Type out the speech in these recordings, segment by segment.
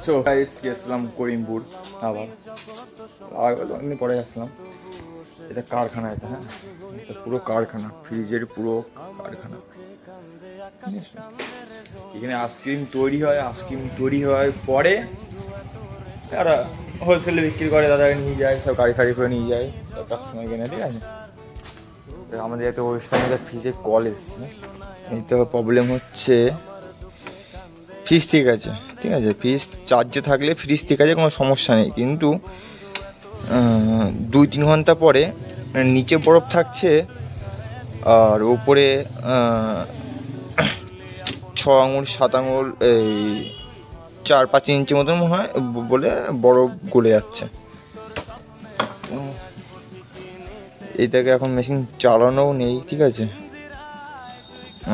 So guys গেছিলাম করিমপুর আবার অনেকদিন পরে আসলাম। এটা কারখানা, এটা হ্যাঁ, এটা পুরো কারখানা, ফ্রিজের পুরো কারখানা। এখানে আইসক্রিম তৈরি হয় পরে তারা হোলসেলে বিক্রি করে, দাদাকে নিয়ে যায়, সব গাড়ি ফাড়ি করে নিয়ে যায়, কাস্টমার কিনে, ঠিক আছে। আমাদের এত ওয়েস্টার্ন ফ্রিজে কল এসছে, এই তো প্রবলেম হচ্ছে। ফ্রিজ ঠিক আছে, ঠিক আছে, ফ্রিজ চার্জে থাকলে ফ্রিজ ঠিক আছে, কোনো সমস্যা নেই, কিন্তু 2-3 ঘন্টা পরে নিচে বরফ থাকছে আর ওপরে 6 আঙুল 7 আঙুল এই 4-5 ইঞ্চি মতন হয় বলে বরফ গলে যাচ্ছে। এইটাকে এখন মেশিন চালানোও নেই, ঠিক আছে।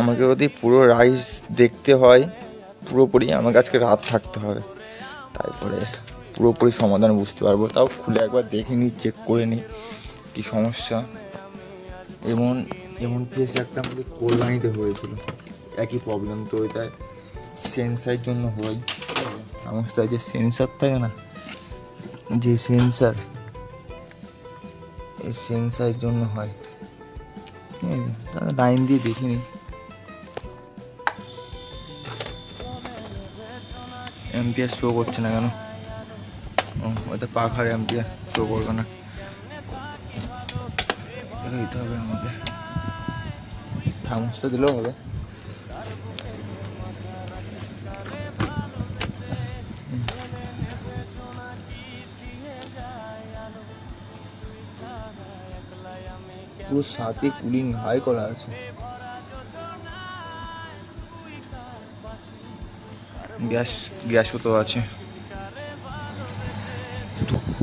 আমাকে যদি পুরো রাইস দেখতে হয় পুরোপুরি, আমাকে আজকে রাত থাকতে হবে, তারপরে পুরোপুরি সমাধান বুঝতে পারবো। তাও খুলে একবার দেখে নিই, চেক করে নিই কী সমস্যা। এমন কেস একটা আমাকে কল্যাণীতে হয়েছিল, একই প্রবলেম। তো এটা সেন্সারের জন্য হয় সমস্যা। যে সেন্সার থাকে না, যে সেন্সার, এই সেন্সারের জন্য হয়, ঠিক আছে। তাহলে লাইন দিয়ে দেখিনি, এম্পিয়ার শো করছে না কেন? ওটা পাখার এম্পিয়ার শো করবে না, দিতে হবে আমাকে। থার্মোসটা দিলেও হবে। পুরো সাথে কুলিং হাই করা আছে। গ্যাসও তো আছে,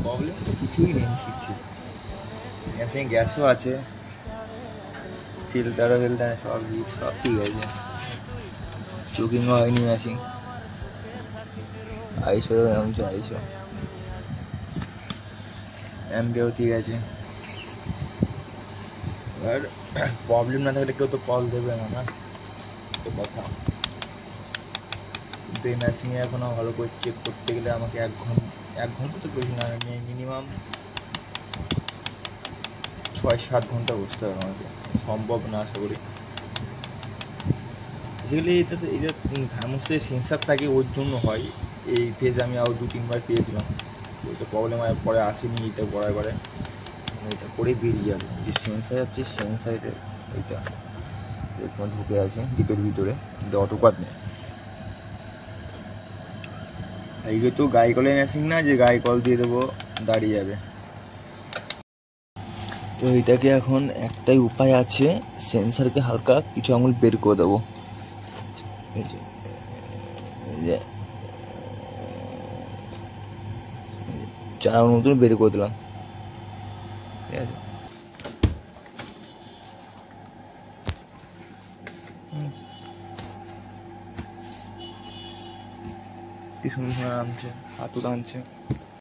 প্রবলেম তো কিছুই নেই, গ্যাসও আছে, ফিল্টার সব ঠিক আছে। চুকিংও হয়নি মেশিন, 250 নামছে, 250 এমপিও ঠিক আছে। আর প্রবলেম না থাকলে কেউ তো কল দেবে না, তো কথা। কিন্তু এই মেশিনে এখনও ভালো করে চেক করতে গেলে আমাকে 1 ঘন্টা তো বেশি না, মিনিমাম 6-7 ঘন্টা বসতে হবে আমাকে, সম্ভব না আশা করি। বেসিক্যালি এটা থার্মোসে সেন্সার থাকে, ওর জন্য হয়। এই ফেজ আমি আরও 2-3 বার পেয়েছিলাম, ওইটা প্রবলেম হয়, পরে আসেনি। এটা পরে এটা করে বেরিয়ে যাবে। যে সেন্সার আছে, সেন্সারে এইটা তোমার ঢুকে আছে ডিপের ভিতরে, এটা অটোকাট নেই। এইগুলো তো গায়ে কলের মেশিন না যে গায়ে কল দিয়ে দেবো দাঁড়িয়ে যাবে। তো এটাকে এখন একটাই উপায় আছে, সেন্সারকে হালকা কিছু আঙুল বের করে দেবো, এই যে 4 আঙুল মতন বের করে দিলাম, ঠিক আছে। কি সুন্দর নামছে, হাতও টানছে।